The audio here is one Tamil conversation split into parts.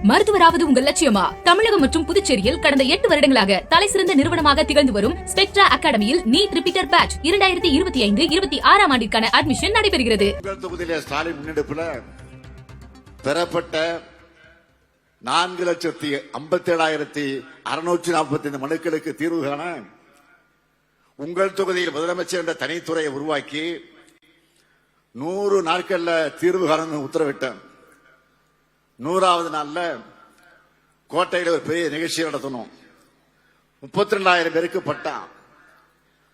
மருத்துவராவது உங்கள் லட்சியமா? தமிழகம் மற்றும் புதுச்சேரியில் கடந்த 8 வருடங்களாக தலைசிறந்த நிறுவனமாக திகழ்ந்து வரும் ஸ்பெக்ட்ரா அகாடமியில் நீட் ரிப்பீட்டர் பேட்ச் 2025-26 ஆண்டிற்கான அட்மிஷன் நடைபெறுகிறது. தொகுதியிலே ஸ்டாலின் முன்னெடுப்புல பெறப்பட்ட 4,57,645 மனுக்களுக்கு தீர்வு காண உங்கள் தொகுதியில் முதலமைச்சர் என்ற தனித்துறையை உருவாக்கி 100 நாட்கள்ல தீர்வு காண உத்தரவிட்டேன். 100வது நாள்ல கோட்டையில் ஒரு பெரிய நிகழ்ச்சி நடத்தணும். 32,000 பேருக்கு பட்டா,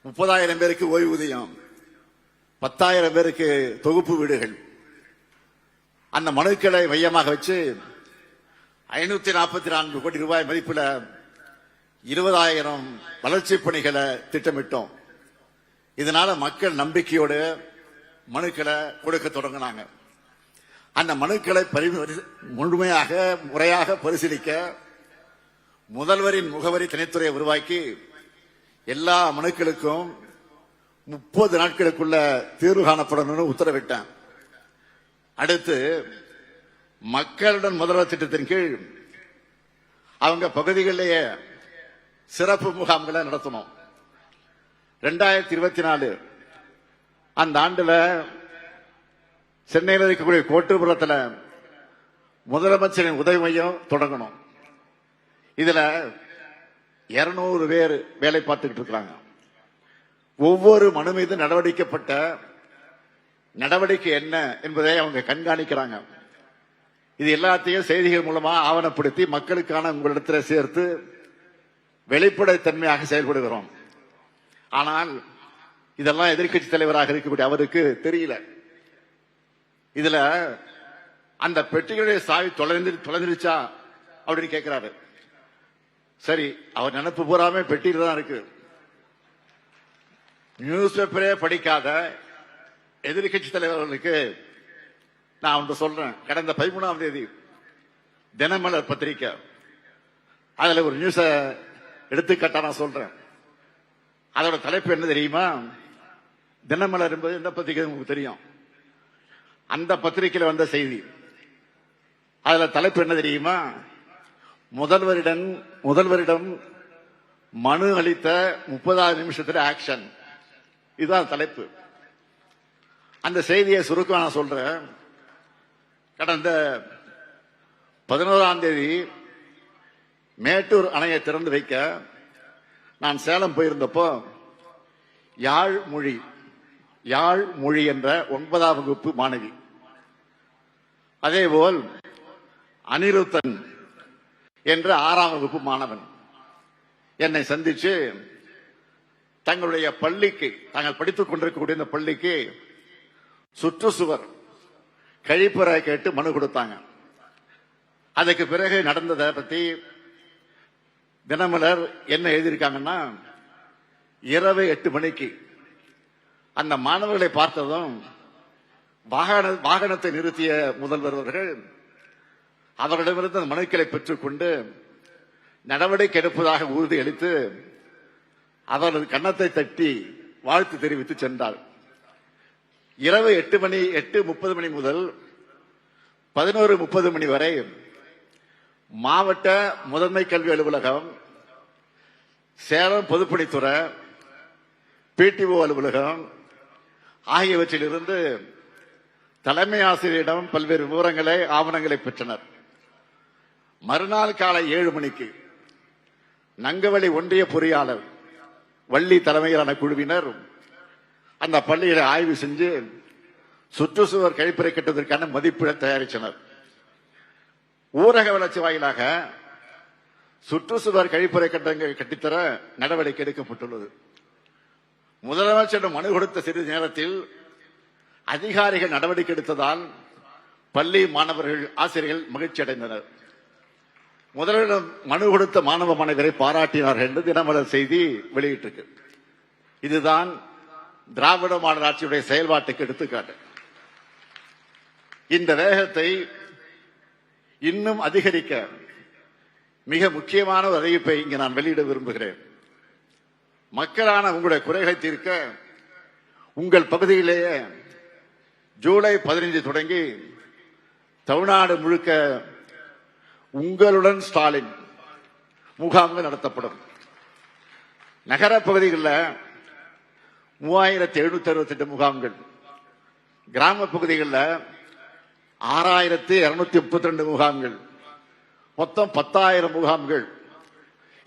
30,000 பேருக்கு ஓய்வூதியம், 10,000 பேருக்கு தொகுப்பு வீடுகள். அந்த மனுக்களை மையமாக வச்சு 544 கோடி ரூபாய் மதிப்புல 20,000 வளர்ச்சி பணிகளை திட்டமிட்டோம். இதனால மக்கள் நம்பிக்கையோடு மனுக்களை கொடுக்க தொடங்கினாங்க. அந்த மனுக்களை முறையாக பரிசீலிக்க முதல்வரின் முகவரி தனித்துறையை உருவாக்கி எல்லா மனுக்களுக்கும் 30 நாட்களுக்குள்ள தீர்வு காணப்படணும்னு உத்தரவிட்டேன். அடுத்து மக்களுடன் முதல்வர் திட்டத்தின் கீழ் அவங்க பகுதிகளிலேயே சிறப்பு முகாம்களை நடத்தணும். 2024 அந்த ஆண்டுல சென்னையில் இருக்கக்கூடிய கோட்டுப்புறத்தில் முதலமைச்சரின் உதவி மையம் தொடங்கணும். இதுல 200 பேர் வேலை பார்த்துக்கிட்டு இருக்கிறாங்க. ஒவ்வொரு மனு மீது நடவடிக்கப்பட்ட நடவடிக்கை என்ன என்பதை அவங்க கண்காணிக்கிறாங்க. இது எல்லாத்தையும் செய்திகள் மூலமா ஆவணப்படுத்தி மக்களுக்கான உங்களிடத்தில் சேர்த்து வெளிப்படைத்தன்மையாக செயல்படுகிறோம். ஆனால் இதெல்லாம் எதிர்க்கட்சி தலைவராக இருக்கக்கூடிய அவருக்கு தெரியல. இதுல அந்த பெட்டிகளுடைய சாவி தொலைஞ்சிருச்சா அப்படின்னு கேட்கிறாரு. சரி, அவர் நினைப்பு பூராமே பெட்டியில தான் இருக்கு. நியூஸ் பேப்பரே படிக்காத எதிர்கட்சி தலைவர்களுக்கு நான் ஒன்று சொல்றேன். கடந்த 13ஆம் தேதி தினமலர் பத்திரிக்கை, அதுல ஒரு நியூஸ எடுத்துக்காட்டா நான் சொல்றேன். அதோட தலைப்பு என்ன தெரியுமா? தினமலர் என்பது எந்த பத்திரிகை உங்களுக்கு தெரியும்? அந்த பத்திரிகையில் வந்த செய்தி. அதுல தலைப்பு என்ன தெரியுமா? முதல்வரிடம் மனு அளித்த 30வது நிமிஷத்துல ஆக்ஷன். இதுதான் தலைப்பு. அந்த செய்தியை சுருக்கம் நான் சொல்றேன். கடந்த 11ஆம் தேதி மேட்டூர் அணையை திறந்து வைக்க நான் சேலம் போயிருந்தப்போ யாழ் மொழி என்ற 9ஆம் வகுப்பு மாணவி, அதேபோல் அனிருத்தன் என்ற 6ஆம் வகுப்பு மாணவன் என்னை சந்திச்சு தங்களுடைய பள்ளிக்கு, தாங்கள் படித்துக் கொண்டிருக்கக்கூடிய இந்த பள்ளிக்கு சுற்றுச்சுவர் கழிப்பறை கேட்டு மனு கொடுத்தாங்க. அதுக்கு பிறகு நடந்ததை பத்தி தினமலர் என்ன எழுதியிருக்காங்கன்னா, இரவு 8 மணிக்கு அந்த மாணவர்களை பார்த்ததும் வாகனத்தை நிறுத்திய முதல்வர் அவர்கள் அவர்களிடமிருந்து அந்த மனுக்களை பெற்றுக்கொண்டு நடவடிக்கை எடுப்பதாக உறுதி அளித்து அவரது கன்னத்தை தட்டி வாழ்த்து தெரிவித்து சென்றார். இரவு 8:30 மணி முதல் 11:30 மணி வரை மாவட்ட முதன்மை கல்வி அலுவலகம், சேலம் பொதுப்பணித்துறை, பிடிஓ அலுவலகம் ஆகியவற்றிலிருந்து தலைமை ஆசிரியரிடம் பல்வேறு விவரங்களை, ஆவணங்களை பெற்றனர். மறுநாள் காலை 7 மணிக்கு நங்கவழி ஒன்றிய பொறியாளர் வள்ளி தலைமையிலான குழுவினர் அந்த பள்ளிகளை ஆய்வு செஞ்சு சுற்றுச்சுவர் கழிப்பறை கட்டுவதற்கான மதிப்பீட தயாரித்தனர். ஊரக வளர்ச்சி வாயிலாக சுற்றுச்சுவர் கழிப்பறை கட்டித்தர நடவடிக்கை எடுக்கப்பட்டுள்ளது. முதலமைச்சரிடம் மனு கொடுத்த சிறிது நேரத்தில் அதிகாரிகள் நடவடிக்கை எடுத்ததால் பள்ளி மாணவர்கள், ஆசிரியர்கள் மகிழ்ச்சி அடைந்தனர். முதலிடம் மனு கொடுத்த மாணவ மாணவரை பாராட்டினார்கள் என்று தினமலர் செய்தி வெளியிட்டிருக்கு. இதுதான் திராவிட மாடல் ஆட்சியுடைய செயல்பாட்டுக்கு எடுத்துக்காட்டு. இந்த வேகத்தை இன்னும் அதிகரிக்க மிக முக்கியமான ஒரு அறிவிப்பை இங்கு நான் வெளியிட விரும்புகிறேன். மக்களான உங்களுடைய குறைகளை தீர்க்க உங்கள் பகுதியிலேயே ஜூலை 15 தொடங்கி தமிழ்நாடு முழுக்க உங்களுடன் ஸ்டாலின் முகாம்கள் நடத்தப்படும். நகர பகுதிகளில் 3768 முகாம்கள், கிராம பகுதிகளில் 6232 முகாம்கள், மொத்தம் 10,000 முகாம்கள்.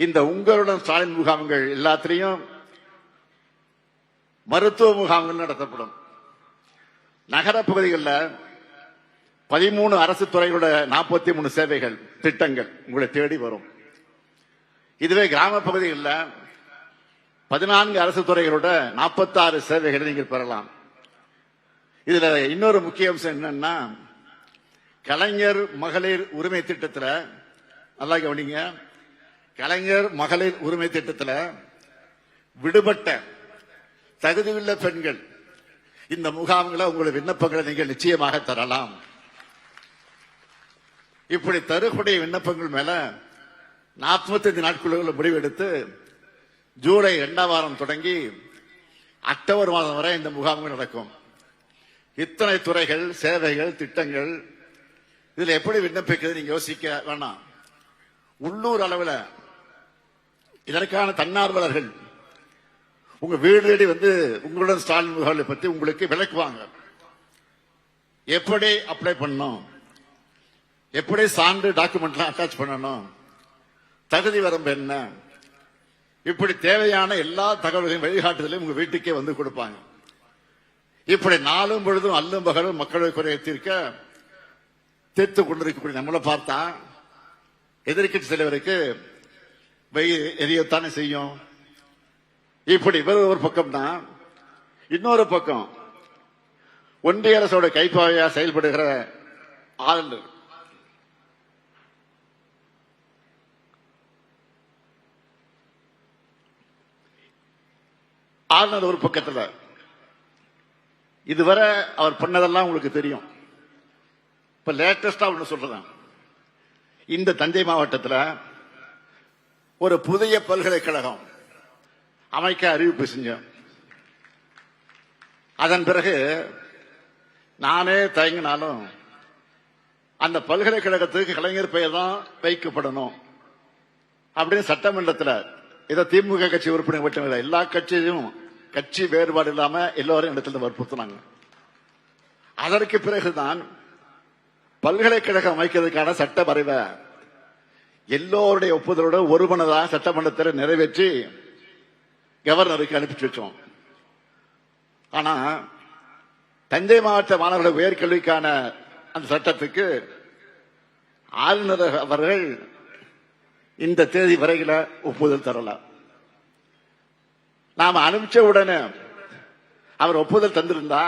இந்த உங்களுடன் ஸ்டாலின் முகாம்கள் எல்லாத்திலையும் மருத்துவ முகாம்கள் நடத்தப்படும். நகர பகுதிகளில் 13 அரசு துறைகளோட 43 சேவைகள் திட்டங்கள் உங்களை தேடி வரும். இதுவே கிராம பகுதிகளில் 14 அரசு துறைகளோட 46 சேவைகளை நீங்கள் பெறலாம். இதுல இன்னொரு முக்கிய அம்சம் என்னன்னா, கலைஞர் மகளிர் உரிமை திட்டத்தில் நல்லா கவனிங்க, கலைஞர் மகளிர் உரிமை திட்டத்தில் விடுபட்ட தகுதியுள்ள பெண்கள் இந்த முகாம்களை உங்களுடைய விண்ணப்பங்களை நீங்கள் நிச்சயமாக தரலாம். இப்படி தரக்கூடிய விண்ணப்பங்கள் மேல 45 நாட்களுக்குள்ள முடிவெடுத்து ஜூலை 2ஆம் வாரம் தொடங்கி அக்டோபர் மாதம் வரை இந்த முகாம்கள் நடக்கும். இத்தனை துறைகள், சேவைகள், திட்டங்கள், இதுல எப்படி விண்ணப்பிக்கிறது நீங்க யோசிக்க வேணாம். உள்ளூர் அளவில் இதற்கான தன்னார்வலர்கள் உங்க வீடு தேடி வந்து உங்களுடன் ஸ்டாலின் முகாம்களை பத்தி உங்களுக்கு விளக்குவாங்க. எப்படி அப்ளை பண்ணணும், எப்படி சான்று டாக்குமெண்ட்லாம் அட்டாச் பண்ணணும், தகுதி வரம்பு என்ன, இப்படி தேவையான எல்லா தகவல்களையும் வழிகாட்டுதலையும் உங்க வீட்டுக்கே வந்து கொடுப்பாங்க. இப்படி நாளும் பொழுதும் அல்லும் பகலும் மக்களுடைய குறையை தீர்த்து கொண்டிருக்கக்கூடிய நம்மளை பார்த்தா எதிர்க்கட்சி தலைவருக்கு எரியத்தானே செய்யும். இப்படி ஒரு பக்கம்னா, இன்னொரு பக்கம் ஒன்றிய அரசோட கைப்பாவையா செயல்படுகிற ஆளுநர் ஒரு பக்கத்தில் இதுவரை அவர் பண்ணதெல்லாம் உங்களுக்கு தெரியும். இப்ப லேட்டஸ்டா ஒண்ணு சொல்றேன். இந்த தஞ்சை மாவட்டத்தில் ஒரு புதிய பல்கலைக்கழகம் அமைக்க அறிவிப்பு செஞ்சோம். அதன் பிறகு நானே தயங்கினாலும் அந்த பல்கலைக்கழகத்துக்கு கலைஞர் பெயர் தான் வைக்கப்படணும் அப்படின்னு சட்டமன்றத்தில் இதை திமுக கட்சி உறுப்பினர் மட்டும் இல்லை, எல்லா கட்சியும் கட்சி வேறுபாடு இல்லாம எல்லோரும் இடத்துல வற்புறுத்தினாங்க. அதற்கு பிறகுதான் பல்கலைக்கழகம் அமைக்கிறதுக்கான சட்ட வரைவை எல்லோருடைய ஒப்புதலோடு ஒருமனதாக சட்டமன்றத்தில் நிறைவேற்றி கவர்னருக்கு அனுப்பி வச்சோம். ஆனா தஞ்சை மாவட்ட மாணவர்கள் உயர்கல்விக்கான அந்த சட்டத்துக்கு ஆளுநர் அவர்கள் இந்த தேதி வரையில ஒப்புதல் தரலாம். நாம அனுப்பிச்ச உடனே அவர் ஒப்புதல் தந்திருந்தா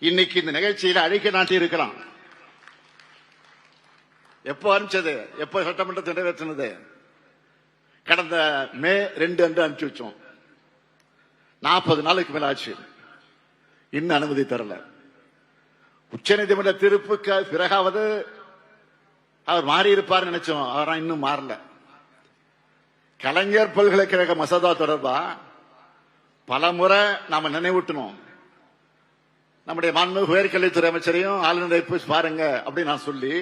இன்னைக்கு இந்த நிகழ்ச்சியில அழிக்க நாட்டி இருக்கலாம். எப்போ அனுப்பிச்சது, எப்போ சட்டமன்றத்தை நிறைவேற்றினது? கடந்த மே 2 அன்று அனுப்பிச்சு வச்சோம். 40 நாளுக்கு மேல ஆச்சு, இன்னும் அனுமதி தரல. உச்ச நீதிமன்ற தீர்ப்புக்கு பிறகாவது அவர் மாறி இருப்பார் நினைச்சோம், அவரா இன்னும் மாறல. கலைஞர் பல்கலைக்கழக மசோதா தொடர்பா பல முறை நாம நினைவூட்டணும். நம்முடைய மாண்புமிகு உயர்கல்வித்துறை அமைச்சரையும் ஆளுநரை போய் பாருங்க அப்படின்னு நான் சொல்லி,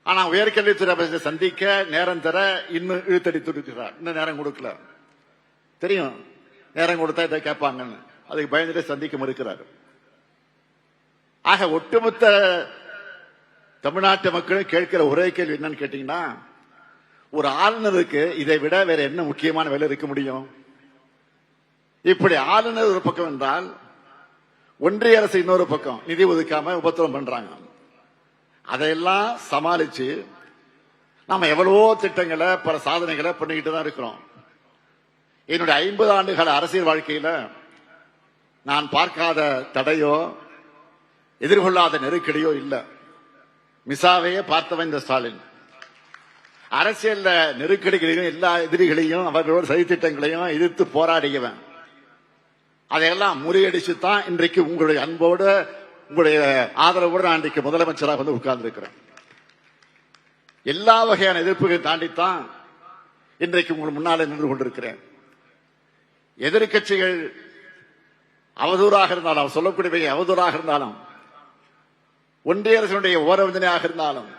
ஆனா உயர்கல்வித்துறை அமைச்சரை சந்திக்க நேரம் தர இன்னும் இழுத்தடி துடிக்கிறார். இன்னும் நேரம் கொடுக்கல. தெரியும் நேரம் கொடுத்தா இதை கேட்பாங்கன்னு, அதுக்கு பயந்துட்டு சந்திக்க மறுக்கிறார். ஆக ஒட்டுமொத்த தமிழ்நாட்டு மக்களும் கேட்கிற ஒரே கேள்வி என்னன்னு கேட்டீங்கன்னா, ஒரு ஆளுநருக்கு இதை விட வேற என்ன முக்கியமான வேலை இருக்க முடியும்? இப்படி ஆளுநர் ஒரு பக்கம் என்றால், ஒன்றிய அரசு இன்னொரு பக்கம் நிதி ஒதுக்காம உபத்திரம் பண்றாங்க. அதையெல்லாம் சமாளிச்சு நாம எவ்வளவோ திட்டங்களை, பல சாதனைகளை பண்ணிக்கிட்டு தான் இருக்கிறோம். என்னுடைய 50 ஆண்டுகால அரசியல் வாழ்க்கையில நான் பார்க்காத தடையோ எதிர்கொள்ளாத நெருக்கடியோ இல்லை. மிசாவையே பார்த்தவன் இந்த ஸ்டாலின். அரசியல் நெருக்கடிகளையும் எல்லா எதிரிகளையும் அவர்களோட சதித்திட்டங்களையும் எதிர்த்து போராடியவன். அதையெல்லாம் முறியடிச்சு தான் இன்றைக்கு உங்களுடைய அன்போடு, உங்களுடைய ஆதரவோடு நான் இன்றைக்கு முதலமைச்சராக வந்து உட்கார்ந்து இருக்கிறேன். எல்லா வகையான எதிர்ப்புகளை தாண்டித்தான் இன்றைக்கு உங்களுக்கு முன்னாலே நின்று கொண்டிருக்கிறேன். எதிர்கட்சிகள் அவதூறாக இருந்தாலும், அவர் சொல்லக்கூடிய அவதூறாக இருந்தாலும், ஒன்றிய அரசினுடைய ஓரவஞ்சனையாக இருந்தாலும்,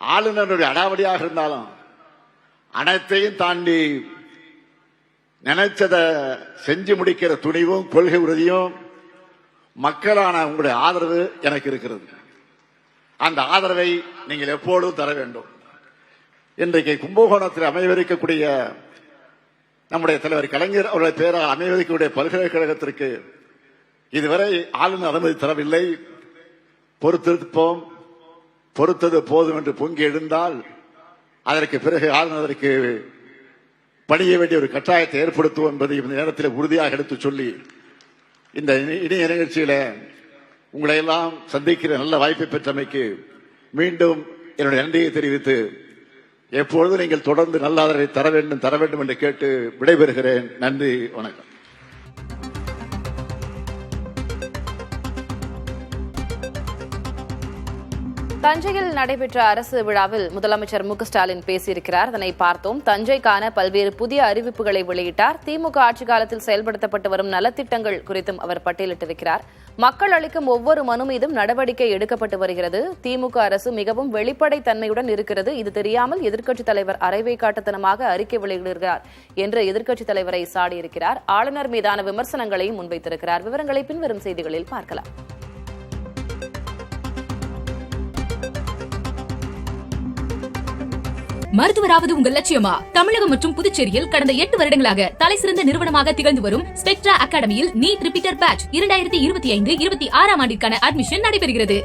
ஆளுநருடைய அடாவடியாக இருந்தாலும் அனைத்தையும் தாண்டி நினைச்சத செஞ்சு முடிக்கிற துணிவும் கொள்கை உறுதியும் மக்களான உங்களுடைய ஆதரவு எனக்கு இருக்கிறது. அந்த ஆதரவை நீங்கள் எப்போதும் தர வேண்டும். இன்றைக்கு கும்பகோணத்தில் அமைவிருக்கக்கூடிய நம்முடைய தலைவர் கலைஞர் அவருடைய பேரால் அமைவிருக்கக்கூடிய பல்கலைக்கழகத்திற்கு இதுவரை ஆளுநர் அனுமதி தரவில்லை. பொறுத்திருப்போம், பொறுத்தது போதும் என்று பொங்கி எழுந்தால் அதற்கு பிறகு ஆளுநருக்கு பணிய வேண்டிய ஒரு கட்டாயத்தை ஏற்படுத்துவோம் என்பதை இந்த நேரத்தில் உறுதியாக எடுத்து சொல்லி இந்த இணைய நிகழ்ச்சியில உங்களை எல்லாம் சந்திக்கிற நல்ல வாய்ப்பை பெற்றமைக்கு மீண்டும் என்னுடைய நன்றியை தெரிவித்து எப்பொழுதும் நீங்கள் தொடர்ந்து நல்ல ஆதரவை தர வேண்டும் என்று கேட்டு விடைபெறுகிறேன். நன்றி, வணக்கம். தஞ்சையில் நடைபெற்ற அரசு விழாவில் முதலமைச்சர் மு க ஸ்டாலின் பேசியிருக்கிறார். அதனை பார்த்தோம். தஞ்சைக்கான பல்வேறு புதிய அறிவிப்புகளை வெளியிட்டார். திமுக ஆட்சி காலத்தில் செயல்படுத்தப்பட்டு வரும் நலத்திட்டங்கள் குறித்தும் அவர் பட்டியலிட்டிருக்கிறார். மக்கள் அளிக்கும் ஒவ்வொரு மனு மீதும் நடவடிக்கை எடுக்கப்பட்டு வருகிறது. திமுக அரசு மிகவும் வெளிப்படைத் தன்மையுடன் இருக்கிறது. இது தெரியாமல் எதிர்க்கட்சித் தலைவர் அரைவேக்காட்டுத்தனமாக அறிக்கை வெளியிடுகிறார் என்று எதிர்க்கட்சித் தலைவரை சாடியிருக்கிறார். ஆளுநர் மீதான விமர்சனங்களையும் முன்வைத்திருக்கிறார். விவரங்களை பின்வரும் செய்திகளில் பார்க்கலாம். மருத்துவராவது உங்கள் லட்சியமா? தமிழகம் மற்றும் புதுச்சேரியில் கடந்த 8 வருடங்களாக தலைசிறந்த நிறுவனமாக திகழ்ந்து வரும் ஸ்பெக்ட்ரா அகாடமியில் நீட் ரிப்பீட்டர் பேட்ச் 2025-26 ஆண்டிற்கான அட்மிஷன் நடைபெறுகிறது.